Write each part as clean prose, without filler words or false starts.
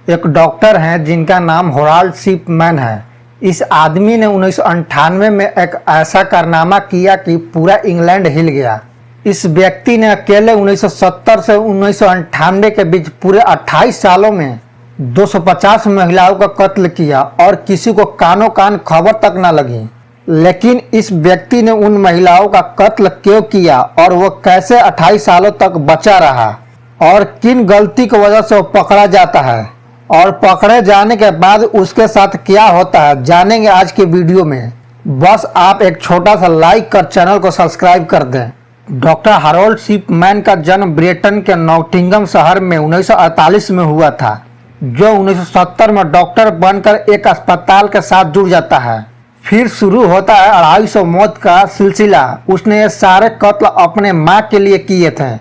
एक डॉक्टर हैं जिनका नाम होराल्ड शिपमैन है। इस आदमी ने 1998 में एक ऐसा कारनामा किया कि पूरा इंग्लैंड हिल गया। इस व्यक्ति ने अकेले 1970 से 1998 के बीच पूरे 28 सालों में 250 महिलाओं का कत्ल किया और किसी को कानों कान खबर तक न लगी। लेकिन इस व्यक्ति ने उन महिलाओं का कत्ल क्यों किया और वो कैसे 28 सालों तक बचा रहा और किन गलती की वजह से वो पकड़ा जाता है और पकड़े जाने के बाद उसके साथ क्या होता है, जानेंगे आज के वीडियो में। बस आप एक छोटा सा लाइक कर चैनल को सब्सक्राइब कर दें। डॉक्टर हैरोल्ड शिपमैन का जन्म ब्रिटेन के नॉटिंघम शहर में 1948 में हुआ था, जो 1970 में डॉक्टर बनकर एक अस्पताल के साथ जुड़ जाता है। फिर शुरू होता है 250 मौत का सिलसिला। उसने ये सारे कत्ल अपने माँ के लिए किए थे।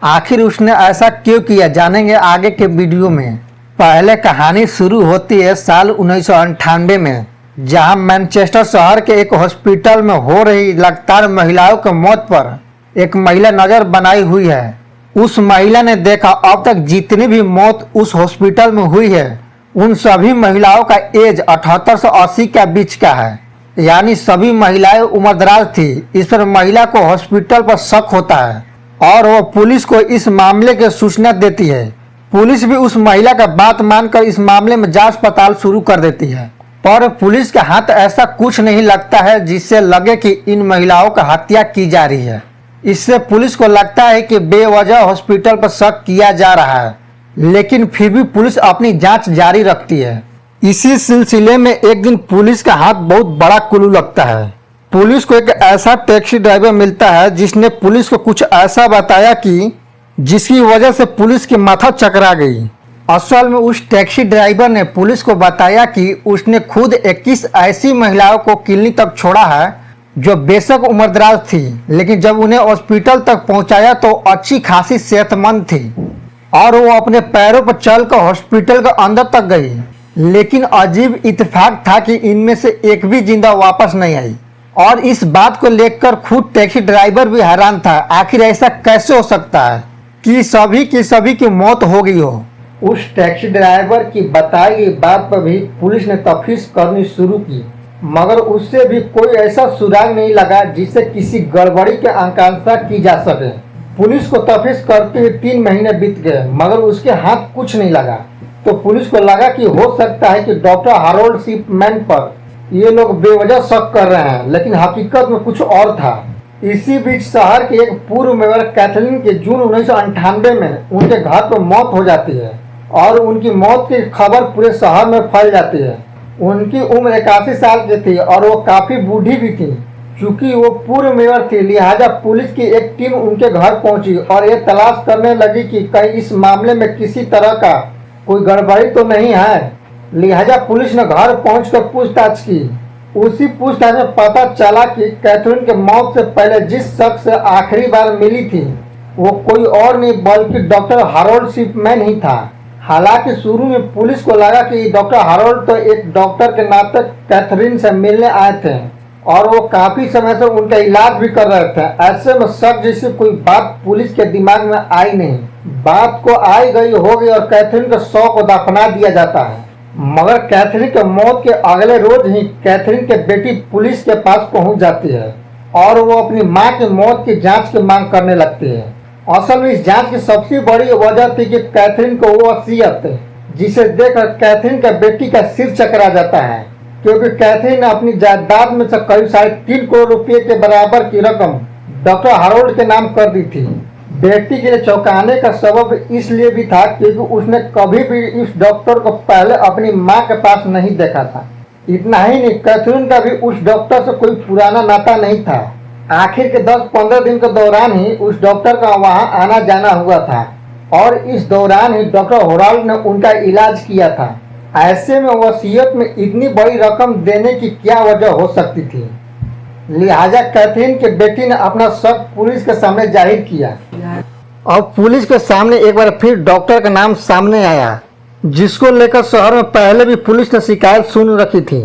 आखिर उसने ऐसा क्यों किया, जानेंगे आगे के वीडियो में। पहले कहानी शुरू होती है साल 1998 में, जहां मैनचेस्टर शहर के एक हॉस्पिटल में हो रही लगातार महिलाओं की मौत पर एक महिला नजर बनाई हुई है। उस महिला ने देखा अब तक जितनी भी मौत उस हॉस्पिटल में हुई है उन सभी महिलाओं का एज 78 से 80 के बीच का है, यानी सभी महिलाएं उम्रदराज थी। इस पर महिला को हॉस्पिटल पर शक होता है और वो पुलिस को इस मामले की सूचना देती है। पुलिस भी उस महिला का बात मानकर इस मामले में जांच पड़ताल शुरू कर देती है, पर पुलिस के हाथ ऐसा कुछ नहीं लगता है जिससे लगे कि इन महिलाओं का हत्या की जा रही है। इससे पुलिस को लगता है कि बेवजह हॉस्पिटल पर शक किया जा रहा है, लेकिन फिर भी पुलिस अपनी जांच जारी रखती है। इसी सिलसिले में एक दिन पुलिस का हाथ बहुत बड़ा कुल्लू लगता है। पुलिस को एक ऐसा टैक्सी ड्राइवर मिलता है जिसने पुलिस को कुछ ऐसा बताया कि जिसकी वजह से पुलिस की माथा चकरा गई। असल में उस टैक्सी ड्राइवर ने पुलिस को बताया कि उसने खुद 21 ऐसी महिलाओं को क्लिनिक तक छोड़ा है जो बेशक उम्रदराज थी, लेकिन जब उन्हें हॉस्पिटल तक पहुंचाया तो अच्छी खासी सेहतमंद थी और वो अपने पैरों पर चलकर हॉस्पिटल के अंदर तक गई। लेकिन अजीब इत्तेफाक था कि इनमें से एक भी जिंदा वापस नहीं आई और इस बात को लेकर खुद टैक्सी ड्राइवर भी हैरान था। आखिर ऐसा कैसे हो सकता है कि सभी की मौत हो गई हो। उस टैक्सी ड्राइवर की बताई गई बात पर भी पुलिस ने तफ्तीश करनी शुरू की, मगर उससे भी कोई ऐसा सुराग नहीं लगा जिससे किसी गड़बड़ी की आशंका की जा सके। पुलिस को तफ्तीश करते हुए 3 महीने बीत गए, मगर उसके हाथ कुछ नहीं लगा। तो पुलिस को लगा कि हो सकता है कि डॉक्टर हैरोल्ड शिपमैन पर ये लोग बेवजह शक कर रहे हैं, लेकिन हकीकत में कुछ और था। इसी बीच शहर के एक पूर्व मेयर कैथरीन के जून 1998 में उनके घर पर मौत हो जाती है और उनकी मौत की खबर पूरे शहर में फैल जाती है। उनकी उम्र 81 साल की थी और वो काफी बूढ़ी भी थी। चूंकि वो पूर्व मेयर थी, लिहाजा पुलिस की एक टीम उनके घर पहुंची और ये तलाश करने लगी कि कहीं इस मामले में किसी तरह का कोई गड़बड़ी तो नहीं है। लिहाजा पुलिस ने घर पहुंचकर पूछताछ की। उसी पूछताछ में पता चला कि कैथरीन के मौत से पहले जिस शख्स से आखिरी बार मिली थी वो कोई और नहीं बल्कि डॉक्टर हैरोल्ड शिपमैन ही था। हालांकि शुरू में पुलिस को लगा कि डॉक्टर हैरोल्ड तो एक डॉक्टर के नाते कैथरीन से मिलने आए थे और वो काफी समय से उनका इलाज भी कर रहे थे। ऐसे में शक जैसी कोई बात पुलिस के दिमाग में आई नहीं। बात को आई गई हो गई और कैथरीन के शव को दफना दिया जाता है। मगर कैथरीन के मौत के अगले रोज ही कैथरीन के बेटी पुलिस के पास पहुंच जाती है और वो अपनी मां की मौत की जांच की मांग करने लगती है। असल में इस जांच की सबसे बड़ी वजह थी कि कैथरीन को वो वसीयत जिसे देखकर कैथरीन के बेटी का सिर चकरा जाता है, क्योंकि कैथरीन ने अपनी जायदाद में से करीब 3.5 करोड़ रुपए के बराबर की रकम डॉक्टर हैरोल्ड के नाम कर दी थी। बेटी के लिए चौंकाने का सबब इसलिए भी था क्योंकि उसने कभी भी इस डॉक्टर को पहले अपनी मां के पास नहीं देखा था। इतना ही नहीं, कैथरीन का भी उस डॉक्टर से कोई पुराना नाता नहीं था। आखिर के 10-15 दिन के दौरान ही उस डॉक्टर का वहां आना जाना हुआ था और इस दौरान ही डॉक्टर हैरोल्ड ने उनका इलाज किया था। ऐसे में वसीयत में इतनी बड़ी रकम देने की क्या वजह हो सकती थी। लिहाजा कैथरीन के बेटी ने अपना शक पुलिस के सामने जाहिर किया। अब पुलिस के सामने एक बार फिर डॉक्टर का नाम सामने आया, जिसको लेकर शहर में पहले भी पुलिस ने शिकायत सुन रखी थी।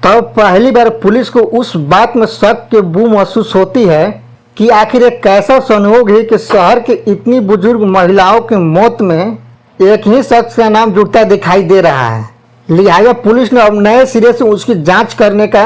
तब पहली बार पुलिस को उस बात में शक के बू महसूस होती है कि आखिर एक कैसा संयोग है कि शहर की इतनी बुजुर्ग महिलाओं की मौत में एक ही शख्स का नाम जुड़ता दिखाई दे रहा है। लिहाजा पुलिस ने अब नए सिरे से उसकी जांच करने का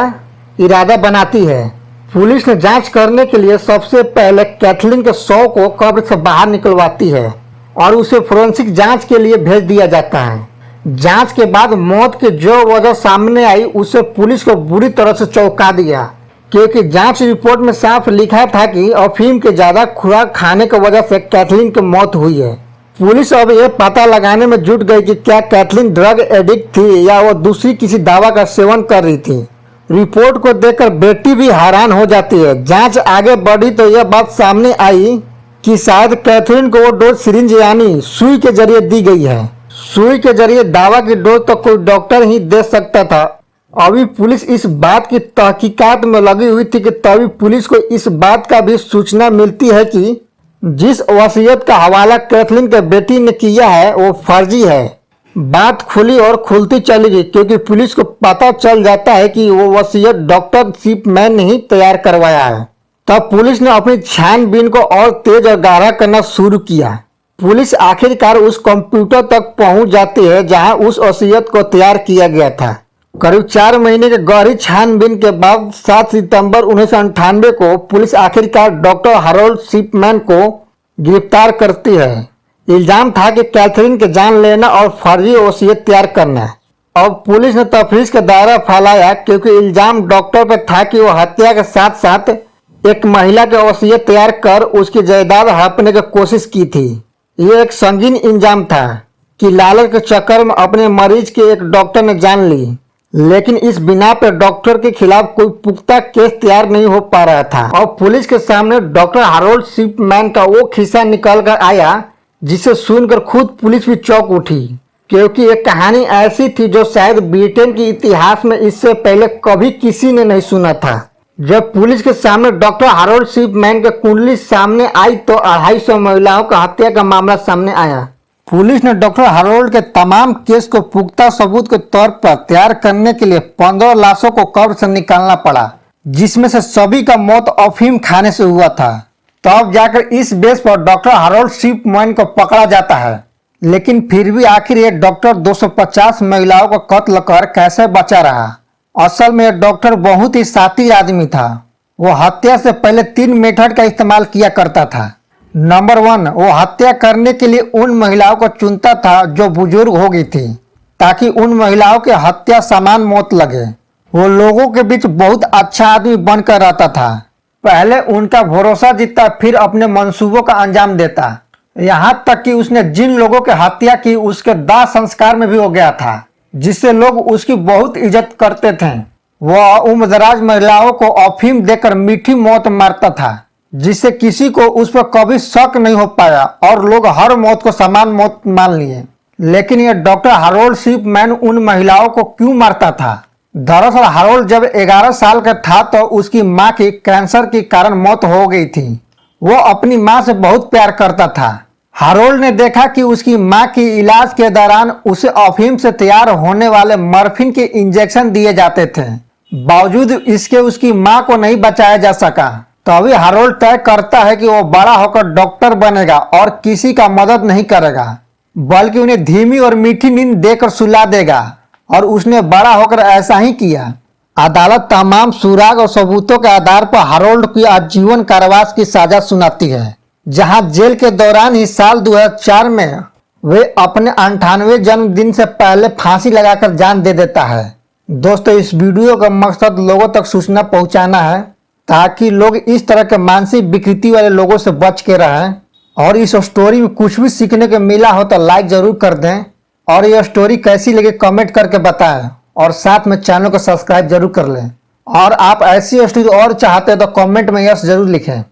इरादा बनाती है। पुलिस ने जांच करने के लिए सबसे पहले कैथलीन के शव को कब्र से बाहर निकलवाती है और उसे फोरेंसिक जांच के लिए भेज दिया जाता है। जांच के बाद मौत की जो वजह सामने आई उससे पुलिस को बुरी तरह से चौंका दिया, क्योंकि जांच रिपोर्ट में साफ लिखा था कि अफीम के ज्यादा खुराक खाने की वजह से कैथलीन की मौत हुई है। पुलिस अब यह पता लगाने में जुट गई कि क्या कैथलीन ड्रग एडिक्ट थी या वो दूसरी किसी दवा का सेवन कर रही थी। रिपोर्ट को देखकर बेटी भी हैरान हो जाती है। जांच आगे बढ़ी तो यह बात सामने आई कि शायद कैथलीन को वो डोज सिरिंज यानी सुई के जरिए दी गई है। सुई के जरिए दवा की डोज तो कोई डॉक्टर ही दे सकता था। अभी पुलिस इस बात की तहकीकात में लगी हुई थी कि तभी पुलिस को इस बात का भी सूचना मिलती है कि जिस वसीयत का हवाला कैथलीन के बेटी ने किया है वो फर्जी है। बात खुली और खुलती चली गई, क्योंकि पुलिस को पता चल जाता है कि वो वसीयत डॉक्टर शिपमैन ने ही तैयार करवाया है। तब पुलिस ने अपनी छानबीन को और तेज और गाढ़ा करना शुरू किया। पुलिस आखिरकार उस कंप्यूटर तक पहुंच जाती है जहां उस वसीयत को तैयार किया गया था। करीब 4 महीने के गहरी छानबीन के बाद 7 सितंबर 1998 को पुलिस आखिरकार डॉक्टर हैरोल्ड शिपमैन को गिरफ्तार करती है। इल्जाम था कि कैथरीन की जान लेना और फर्जी वसीयत तैयार करना। अब पुलिस ने तफ्तीश का दायरा फैलाया, क्योंकि इल्जाम डॉक्टर पर था कि वो हत्या के साथ साथ एक महिला की वसीयत तैयार कर उसकी जायदाद हड़पने की कोशिश की थी। ये एक संगीन इल्जाम था कि लालच के चक्कर में अपने मरीज के एक डॉक्टर ने जान ली, लेकिन इस बिना पर डॉक्टर के खिलाफ कोई पुख्ता केस तैयार नहीं हो पा रहा था। और पुलिस के सामने डॉक्टर हैरोल्ड शिपमैन का वो किस्सा निकल कर आया जिसे सुनकर खुद पुलिस भी चौंक उठी, क्योंकि ये कहानी ऐसी थी जो शायद ब्रिटेन के इतिहास में इससे पहले कभी किसी ने नहीं सुना था। जब पुलिस के सामने डॉक्टर हैरोल्ड शिपमैन की कुंडली सामने आई तो 250 महिलाओं का हत्या का मामला सामने आया। पुलिस ने डॉक्टर हैरोल्ड के तमाम केस को पुख्ता सबूत के तौर पर तैयार करने के लिए 15 लाशों को कब्र से निकालना पड़ा, जिसमें से सभी का मौत अफीम खाने से हुआ था। तब जाकर इस बेस पर डॉक्टर हैरोल्ड शिपमैन को पकड़ा जाता है। लेकिन फिर भी आखिर ये डॉक्टर 250 महिलाओं को कत्ल कर कैसे बचा रहा? असल में यह डॉक्टर बहुत ही शातिर आदमी था। वो हत्या से पहले 3 मेथड का इस्तेमाल किया करता था। नंबर 1, वो हत्या करने के लिए उन महिलाओं को चुनता था जो बुजुर्ग हो गई थी, ताकि उन महिलाओं के हत्या समान मौत लगे। वो लोगों के बीच बहुत अच्छा आदमी बनकर रहता था। पहले उनका भरोसा जीतता, फिर अपने मंसूबों का अंजाम देता। यहाँ तक कि उसने जिन लोगों की हत्या की उसके दाह संस्कार में भी हो गया था, जिससे लोग उसकी बहुत इज्जत करते थे। वह उम्रदराज महिलाओं को अफीम देकर मीठी मौत मारता था, जिससे किसी को उस पर कभी शक नहीं हो पाया और लोग हर मौत को समान मौत मान लिए। लेकिन यह डॉक्टर हैरोल्ड शिपमैन उन महिलाओं को क्यों मारता था? दरअसल हैरोल्ड जब 11 साल का था तो उसकी मां की कैंसर के कारण मौत हो गई थी। वो अपनी मां से बहुत प्यार करता था। हैरोल्ड ने देखा कि उसकी मां की इलाज के दौरान उसे अफीम से तैयार होने वाले मॉर्फिन के इंजेक्शन दिए जाते थे। बावजूद इसके उसकी मां को नहीं बचाया जा सका। तभी हैरोल्ड तय करता है कि वो बड़ा होकर डॉक्टर बनेगा और किसी का मदद नहीं करेगा, बल्कि उन्हें धीमी और मीठी नींद देकर सुला देगा। और उसने बड़ा होकर ऐसा ही किया। अदालत तमाम सुराग और सबूतों के आधार पर हैरोल्ड को आजीवन कारावास की सजा सुनाती है, जहां जेल के दौरान ही साल 2004 में वे अपने 98वें जन्मदिन से पहले फांसी लगाकर जान दे देता है। दोस्तों, इस वीडियो का मकसद लोगों तक सूचना पहुंचाना है, ताकि लोग इस तरह के मानसिक विकृति वाले लोगों से बच के रहें। और इस स्टोरी में कुछ भी सीखने को मिला हो तो लाइक जरूर कर दें, और यह स्टोरी कैसी लगी कमेंट करके बताएं, और साथ में चैनल को सब्सक्राइब जरूर कर लें। और आप ऐसी स्टोरी और चाहते हैं तो कमेंट में यस जरूर लिखें।